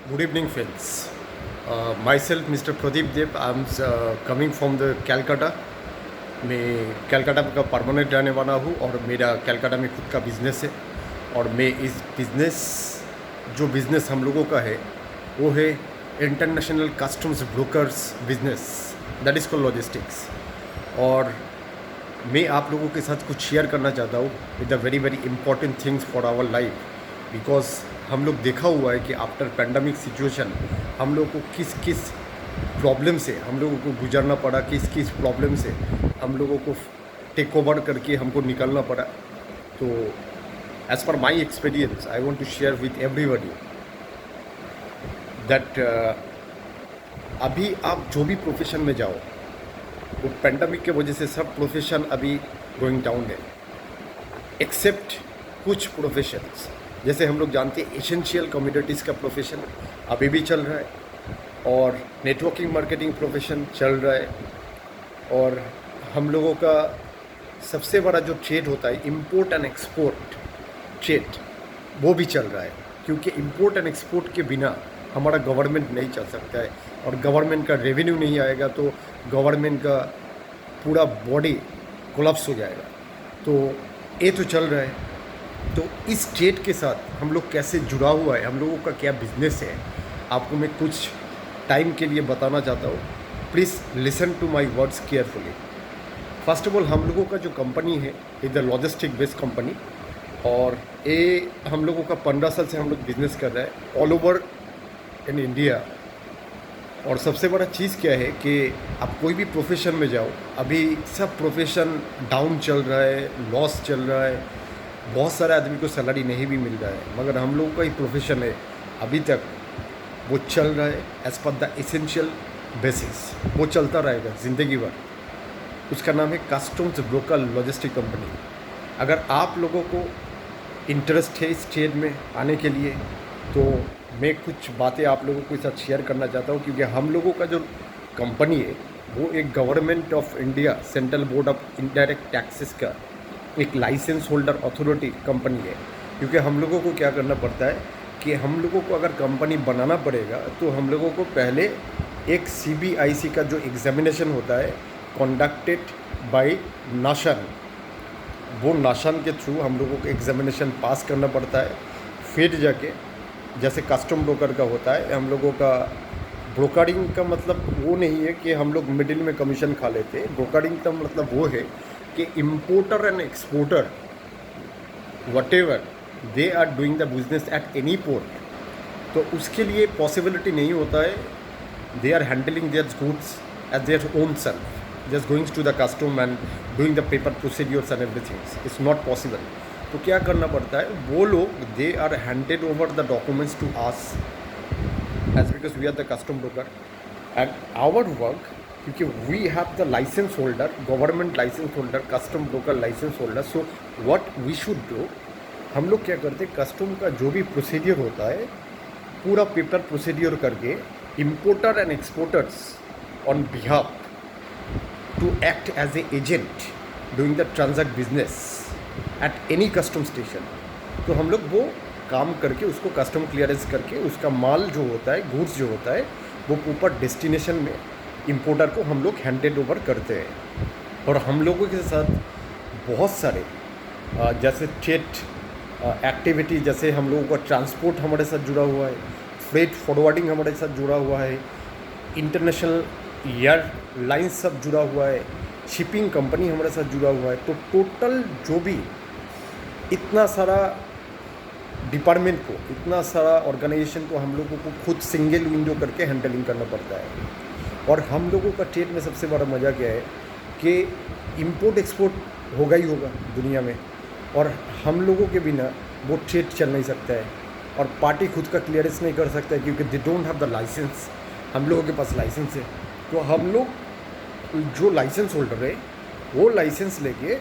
Good evening, friends. Myself, Mr. Pradeep Dev. I'm coming from the Calcutta. मैं कलकत्ता का permanent रहने वाला हूँ और मेरा कलकत्ता में खुद का बिज़नेस है। और मैं इस जो बिज़नेस हम लोगों का है वो है international customs brokers business, that is called logistics. और मैं आप लोगों के साथ कुछ शेयर करना चाहता हूँ with the very very important things for our life. Because हम लोग देखा हुआ है कि आफ्टर पैंडमिक सिचुएशन हम लोग को किस किस प्रॉब्लम से हम लोगों को गुजरना पड़ा, किस किस प्रॉब्लम से हम लोगों को टेक ओवर करके हमको निकलना पड़ा। तो as per my experience I want to share with everybody that अभी आप जो भी प्रोफेशन में जाओ वो पैंडमिक के वजह से सब प्रोफेशन अभी गोइंग डाउन है, एक्सेप्ट कुछ प्रोफेशंस। जैसे हम लोग जानते हैं एसेंशियल कम्युनिटीज़ का प्रोफेशन अभी भी चल रहा है और नेटवर्किंग मार्केटिंग प्रोफेशन चल रहा है। और हम लोगों का सबसे बड़ा जो ट्रेड होता है इंपोर्ट एंड एक्सपोर्ट ट्रेड, वो भी चल रहा है, क्योंकि इंपोर्ट एंड एक्सपोर्ट के बिना हमारा गवर्नमेंट नहीं चल सकता है और गवर्नमेंट का रेवेन्यू नहीं आएगा तो गवर्नमेंट का पूरा बॉडी कोलैप्स हो जाएगा। तो ये तो चल रहा है। तो इस ट्रेड के साथ हम लोग कैसे जुड़ा हुआ है, हम लोगों का क्या बिजनेस है, आपको मैं कुछ टाइम के लिए बताना चाहता हूँ। Please listen to my words carefully. First of all, हम लोगों का जो कंपनी है is the logistic based company और ये हम लोगों का 15 साल से हम लोग बिजनेस कर रहे हैं ऑल ओवर इन इंडिया। और सबसे बड़ा चीज़ क्या है कि आप कोई भी प्रोफेशन में जाओ, अभी सब प्रोफेशन डाउन चल रहा है, लॉस चल रहा है, बहुत सारे आदमी को सैलरी नहीं भी मिल रहा है, मगर हम लोगों का ही प्रोफेशन है अभी तक वो चल रहा है as per the essential basis, वो चलता रहेगा ज़िंदगी भर। उसका नाम है कस्टम्स ब्रोकर लॉजिस्टिक कंपनी। अगर आप लोगों को इंटरेस्ट है इस ट्रेड में आने के लिए तो मैं कुछ बातें आप लोगों के साथ शेयर करना चाहता हूँ, क्योंकि हम लोगों का जो कंपनी है वो एक government of India central board of indirect taxes का एक लाइसेंस होल्डर अथॉरिटी कंपनी है। क्योंकि हम लोगों को क्या करना पड़ता है कि हम लोगों को अगर कंपनी बनाना पड़ेगा तो हम लोगों को पहले एक CBIC का जो एग्जामिनेशन होता है कंडक्टेड बाय नाशन, वो नाशन के थ्रू हम लोगों को एग्जामिनेशन पास करना पड़ता है। फिर जाके जैसे कस्टम ब्रोकर का होता है, हम लोगों का ब्रोकरिंग का मतलब वो नहीं है कि हम लोग मिडिल में कमीशन खा लेते हैं। ब्रोकरिंग का मतलब वो है कि importer and exporter whatever they are doing the business at any port, तो उसके लिए पॉसिबिलिटी नहीं होता है they are handling their goods at their own self, just going to the custom and doing the paper procedures and everything, it's not possible. तो क्या करना पड़ता है, वो लोग they are handed over the documents to us as because we are the custom broker and our work, क्योंकि we have the licence holder, government licence holder, custom broker licence holder. So what we should do, हम लोग क्या करते हैं, custom का जो भी procedure होता है पूरा पेपर प्रोसीडियर करके importer and exporters on behalf to act as a agent doing the transact business at any custom station. तो हम लोग वो काम करके उसको कस्टम क्लियरेंस करके उसका माल जो होता है, गुड्स जो होता है, वो ऊपर डेस्टिनेशन में इम्पोर्टर को हम लोग हैंडेड ओवर करते हैं। और हम लोगों के साथ बहुत सारे जैसे ट्रेड एक्टिविटी, जैसे हम लोगों का ट्रांसपोर्ट हमारे साथ जुड़ा हुआ है, फ्रेट फॉरवर्डिंग हमारे साथ जुड़ा हुआ है, इंटरनेशनल एयरलाइंस सब जुड़ा हुआ है, शिपिंग कंपनी हमारे साथ जुड़ा हुआ है। तो टोटल जो भी इतना सारा डिपार्टमेंट को, इतना सारा ऑर्गेनाइजेशन को हम लोगों को खुद सिंगल विंडो करके हैंडलिंग करना पड़ता है। और हम लोगों का ट्रेड में सबसे बड़ा मज़ा क्या है कि इंपोर्ट एक्सपोर्ट होगा ही होगा दुनिया में, और हम लोगों के बिना वो ट्रेड चल नहीं सकता है। और पार्टी खुद का क्लियरेंस नहीं कर सकता है क्योंकि they don't have the licence, हम लोगों के पास लाइसेंस है। तो हम लोग जो लाइसेंस होल्डर है वो लाइसेंस लेके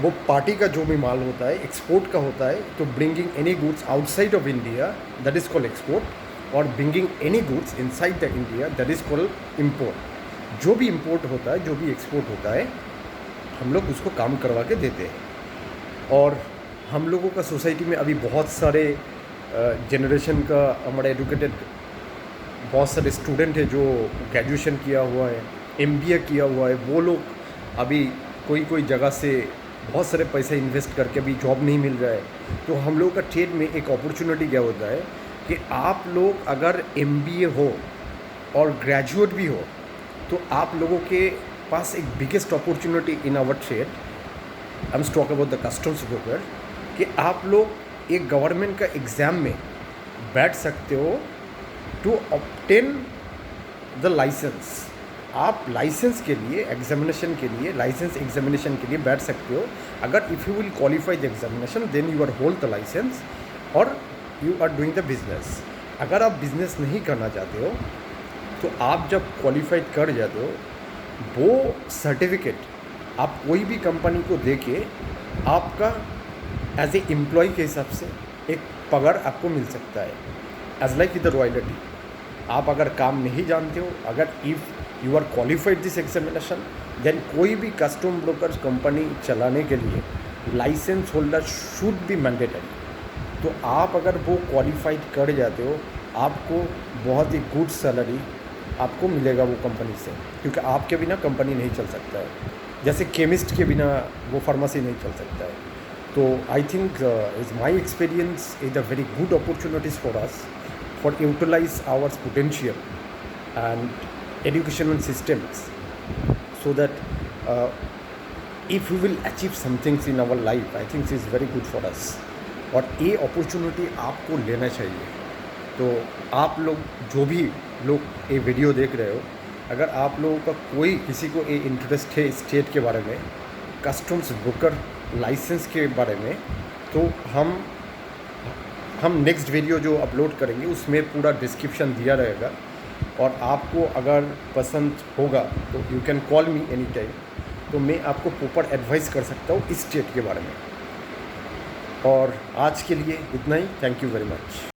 वो पार्टी का जो भी माल होता है एक्सपोर्ट का होता है, तो bringing any goods outside of India that is called export, और bringing any goods inside the India that is called import. जो भी इम्पोर्ट होता है, जो भी एक्सपोर्ट होता है, हम लोग उसको काम करवा के देते हैं। और हम लोगों का सोसाइटी में अभी बहुत सारे जनरेशन का हमारे एजुकेटेड बहुत सारे स्टूडेंट है जो ग्रेजुएशन किया हुआ है, एमबीए किया हुआ है, वो लोग अभी कोई कोई जगह से बहुत सारे पैसे इन्वेस्ट करके अभी जॉब नहीं मिल रहा है। तो हम लोग का ट्रेड में एक अपॉर्चुनिटी क्या होता है कि आप लोग अगर एमबीए हो और ग्रेजुएट भी हो तो आप लोगों के पास एक biggest opportunity in our trade, I am talk about the customs broker, कि आप लोग एक गवर्नमेंट का एग्ज़ाम में बैठ सकते हो टू ऑब्टेन द लाइसेंस। आप लाइसेंस के लिए एग्जामिनेशन के लिए लाइसेंस एग्जामिनेशन के लिए बैठ सकते हो। अगर if you will qualify the examination then you are hold the license और you are doing the business. अगर आप बिजनेस नहीं करना चाहते हो तो आप जब क्वालिफाइड कर जाते हो वो सर्टिफिकेट आप कोई भी कंपनी को दे के आपका एज ए एम्प्लॉय के हिसाब से एक पगार आपको मिल सकता है, as like with the royalty. आप अगर काम नहीं जानते हो, अगर if you are qualified this examination then कोई भी कस्टम ब्रोकर कंपनी चलाने के लिए licence holder should be mandatory. तो आप अगर वो क्वालिफाइड कर जाते हो आपको बहुत ही गुड सैलरी आपको मिलेगा वो कंपनी से, क्योंकि आपके बिना कंपनी नहीं चल सकता है। जैसे केमिस्ट के बिना वो फार्मेसी नहीं चल सकता है। तो I think is my experience is a very good opportunities for us for utilize our potential and educational systems so that if we will achieve some things in our life, I think is very good for us। और ये opportunity आपको लेना चाहिए। तो आप लोग जो भी लोग ये वीडियो देख रहे हो, अगर आप लोगों का कोई किसी को ये इंटरेस्ट है स्टेट के बारे में, कस्टम्स ब्रोकर लाइसेंस के बारे में, तो हम नेक्स्ट वीडियो जो अपलोड करेंगे उसमें पूरा डिस्क्रिप्शन दिया रहेगा। और आपको अगर पसंद होगा तो you can call me any time, तो मैं आपको प्रॉपर एडवाइस कर सकता हूँ इस स्टेट के बारे में। और आज के लिए इतना ही। Thank you very much.